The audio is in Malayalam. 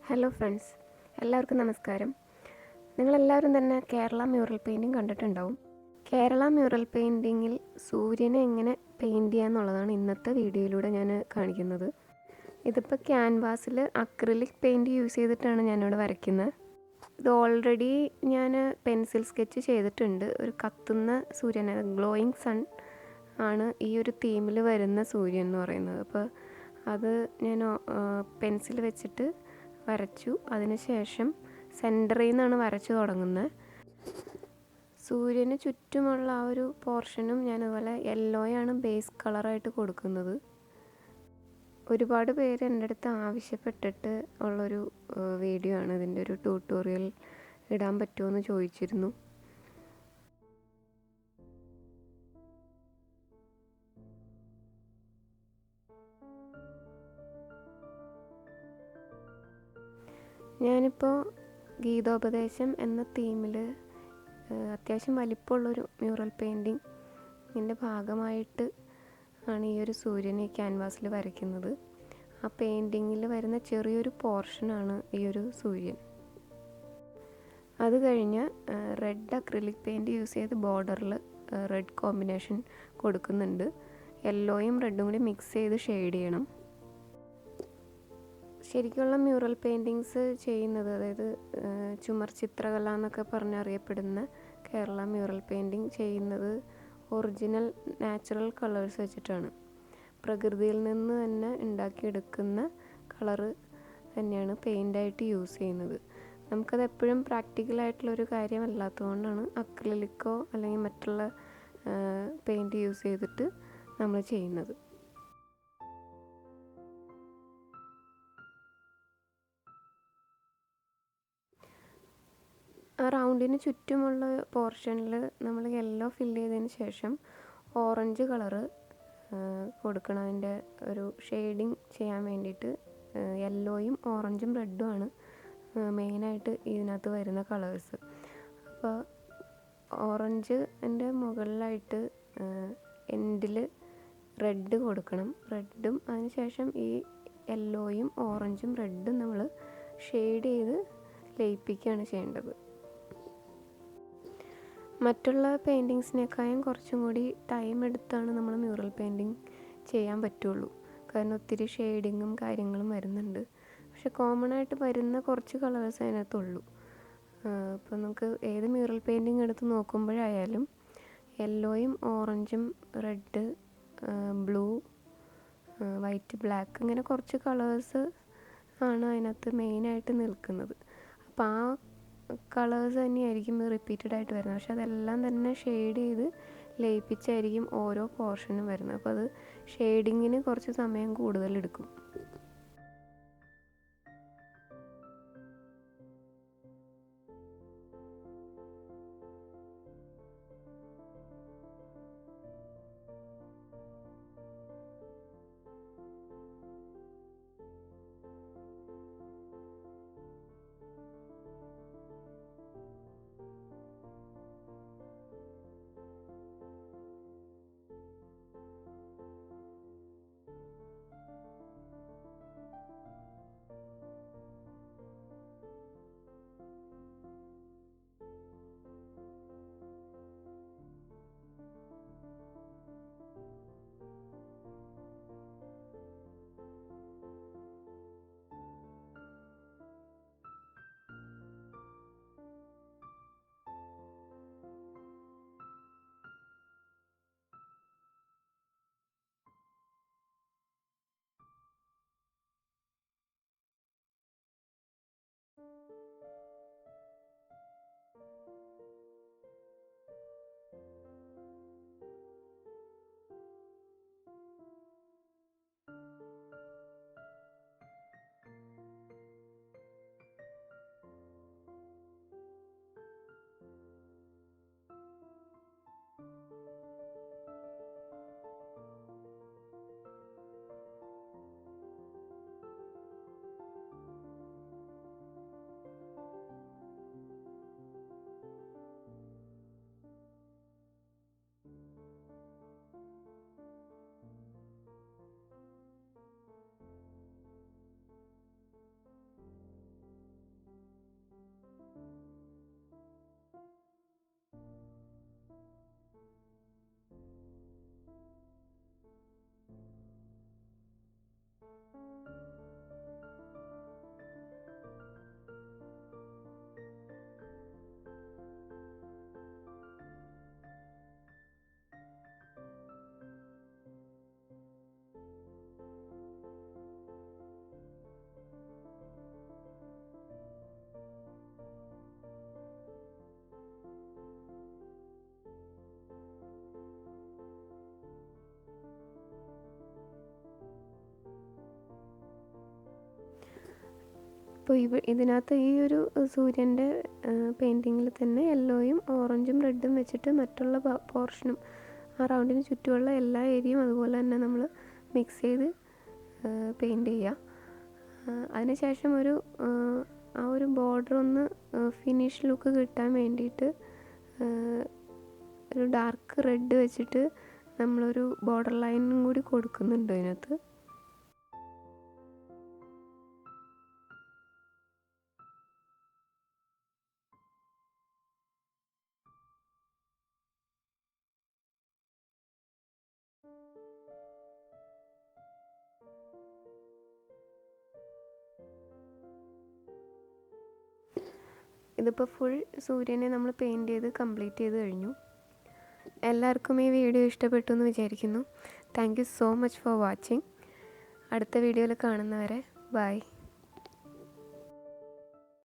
ഹലോ ഫ്രണ്ട്സ്, എല്ലാവർക്കും നമസ്കാരം. നിങ്ങളെല്ലാവരും തന്നെ കേരള മ്യൂറൽ പെയിൻറ്റിങ് കണ്ടിട്ടുണ്ടാവും. കേരള മ്യൂറൽ പെയിൻറ്റിങ്ങിൽ സൂര്യനെ എങ്ങനെ പെയിൻറ്റ് ചെയ്യാന്നുള്ളതാണ് ഇന്നത്തെ വീഡിയോയിലൂടെ ഞാൻ കാണിക്കുന്നത്. ഇതിപ്പോൾ ക്യാൻവാസിൽ അക്രിലിക് പെയിൻറ്റ് യൂസ് ചെയ്തിട്ടാണ് ഞാനിവിടെ വരയ്ക്കുന്നത്. ഇത് ഓൾറെഡി ഞാൻ പെൻസിൽ സ്കെച്ച് ചെയ്തിട്ടുണ്ട്. ഒരു കത്തുന്ന സൂര്യൻ, ഗ്ലോയിങ് സൺ ആണ് ഈ ഒരു തീമിൽ വരുന്ന സൂര്യൻ എന്ന് പറയുന്നത്. അപ്പോൾ അത് ഞാൻ പെൻസിൽ വെച്ചിട്ട് വരച്ചു. അതിനുശേഷം സെൻറ്ററിൽ നിന്നാണ് വരച്ചു തുടങ്ങുന്നത്. സൂര്യന് ചുറ്റുമുള്ള ആ ഒരു പോർഷനും ഞാനതുപോലെ യെല്ലോയാണ് ബേസ് കളറായിട്ട് കൊടുക്കുന്നത്. ഒരുപാട് പേര് എൻ്റെ അടുത്ത് ആവശ്യപ്പെട്ടിട്ട് ഉള്ളൊരു വീഡിയോ ആണ്. ഇതിൻ്റെ ഒരു ട്യൂട്ടോറിയൽ ഇടാൻ പറ്റുമോ എന്ന് ചോദിച്ചിരുന്നു. ഞാനിപ്പോൾ ഗീതോപദേശം എന്ന തീമിൽ അത്യാവശ്യം വലിപ്പമുള്ളൊരു മ്യൂറൽ പെയിൻറ്റിങ്ങിൻ്റെ ഭാഗമായിട്ട് ആണ് ഈ ഒരു സൂര്യനെ ക്യാൻവാസിൽ വരയ്ക്കുന്നത്. ആ പെയിൻറ്റിങ്ങിൽ വരുന്ന ചെറിയൊരു പോർഷനാണ് ഈ ഒരു സൂര്യൻ. അത് കഴിഞ്ഞ് റെഡ് അക്രിലിക് പെയിൻറ്റ് യൂസ് ചെയ്ത് ബോർഡറിൽ റെഡ് കോമ്പിനേഷൻ കൊടുക്കുന്നുണ്ട്. യെല്ലോയും റെഡും കൂടി മിക്സ് ചെയ്ത് ഷെയ്ഡ് ചെയ്യണം. ശരിക്കുള്ള മ്യൂറൽ പെയിൻറ്റിങ്സ് ചെയ്യുന്നത്, അതായത് ചുമർ ചിത്രകല എന്നൊക്കെ പറഞ്ഞറിയപ്പെടുന്ന കേരള മ്യൂറൽ പെയിൻറ്റിങ് ചെയ്യുന്നത് ഒറിജിനൽ നാച്ചുറൽ കളേഴ്സ് വെച്ചിട്ടാണ്. പ്രകൃതിയിൽ നിന്ന് തന്നെ ഉണ്ടാക്കിയെടുക്കുന്ന കളറ് തന്നെയാണ് പെയിൻ്റായിട്ട് യൂസ് ചെയ്യുന്നത്. നമുക്കത് എപ്പോഴും പ്രാക്ടിക്കലായിട്ടുള്ളൊരു കാര്യമല്ലാത്തതുകൊണ്ടാണ് അക്രിലിക്കോ അല്ലെങ്കിൽ മറ്റുള്ള പെയിൻറ്റ് യൂസ് ചെയ്തിട്ട് നമ്മൾ ചെയ്യുന്നത്. ആ റൗണ്ടിന് ചുറ്റുമുള്ള പോർഷനിൽ നമ്മൾ യെല്ലോ ഫില്ല് ചെയ്തതിന് ശേഷം ഓറഞ്ച് കളറ് കൊടുക്കണം. അതിൻ്റെ ഒരു ഷെയ്ഡിങ് ചെയ്യാൻ വേണ്ടിയിട്ട് യെല്ലോയും ഓറഞ്ചും റെഡും ആണ് മെയിനായിട്ട് ഇതിനകത്ത് വരുന്ന കളേഴ്സ്. അപ്പോൾ ഓറഞ്ച് എൻ്റെ മുകളിലായിട്ട് എൻഡിൽ റെഡ് കൊടുക്കണം. റെഡും അതിന് ശേഷം ഈ യെല്ലോയും ഓറഞ്ചും റെഡും നമ്മൾ ഷെയ്ഡ് ചെയ്ത് ലയിപ്പിക്കുകയാണ് ചെയ്യേണ്ടത്. മറ്റുള്ള പെയിൻറ്റിങ്സിനേക്കാളും കുറച്ചും കൂടി ടൈം എടുത്താണ് നമ്മൾ മ്യൂറൽ പെയിൻറ്റിങ് ചെയ്യാൻ പറ്റുള്ളൂ. കാരണം ഒത്തിരി ഷെയ്ഡിങ്ങും കാര്യങ്ങളും വരുന്നുണ്ട്. പക്ഷെ കോമൺ ആയിട്ട് വരുന്ന കുറച്ച് കളേഴ്സ് അതിനകത്തുള്ളൂ. അപ്പോൾ നമുക്ക് ഏത് മ്യൂറൽ പെയിൻറ്റിങ് എടുത്ത് നോക്കുമ്പോഴായാലും യെല്ലോയും ഓറഞ്ചും റെഡ്, ബ്ലൂ, വൈറ്റ്, ബ്ലാക്ക് ഇങ്ങനെ കുറച്ച് കളേഴ്സ് ആണ് അതിനകത്ത് മെയിനായിട്ട് നിൽക്കുന്നത്. അപ്പോൾ ആ കളേഴ്സ് തന്നെയായിരിക്കും റിപ്പീറ്റഡ് ആയിട്ട് വരുന്നത്. പക്ഷെ അതെല്ലാം തന്നെ ഷെയ്ഡ് ചെയ്ത് ലയിപ്പിച്ചായിരിക്കും ഓരോ പോർഷനും വരുന്നത്. അപ്പോൾ അത് ഷെയ്ഡിങ്ങിന് കുറച്ച് സമയം കൂടുതലെടുക്കും. അപ്പോൾ ഇതിനകത്ത് ഈ ഒരു സൂര്യൻ്റെ പെയിൻറ്റിങ്ങിൽ തന്നെ യെല്ലോയും ഓറഞ്ചും റെഡും വെച്ചിട്ട് മറ്റുള്ള പോർഷനും ആ റൗണ്ടിന് ചുറ്റുമുള്ള എല്ലാ ഏരിയയും അതുപോലെ തന്നെ നമ്മൾ മിക്സ് ചെയ്ത് പെയിൻറ്റ് ചെയ്യുക. അതിനുശേഷം ആ ഒരു ബോർഡർ ഒന്ന് ഫിനിഷ് ലുക്ക് കിട്ടാൻ വേണ്ടിയിട്ട് ഒരു ഡാർക്ക് റെഡ് വെച്ചിട്ട് നമ്മളൊരു ബോർഡർ ലൈനും കൂടി കൊടുക്കുന്നുണ്ട് അതിനകത്ത്. ഇതിപ്പോൾ ഫുൾ സൂര്യനെ നമ്മൾ പെയിൻറ്റ് ചെയ്ത് കംപ്ലീറ്റ് ചെയ്ത് കഴിഞ്ഞു. എല്ലാവർക്കും ഈ വീഡിയോ ഇഷ്ടപ്പെട്ടു എന്ന് വിചാരിക്കുന്നു. Thank you so much for watching. അടുത്ത വീഡിയോയിൽ കാണുന്നവരെ ബൈ.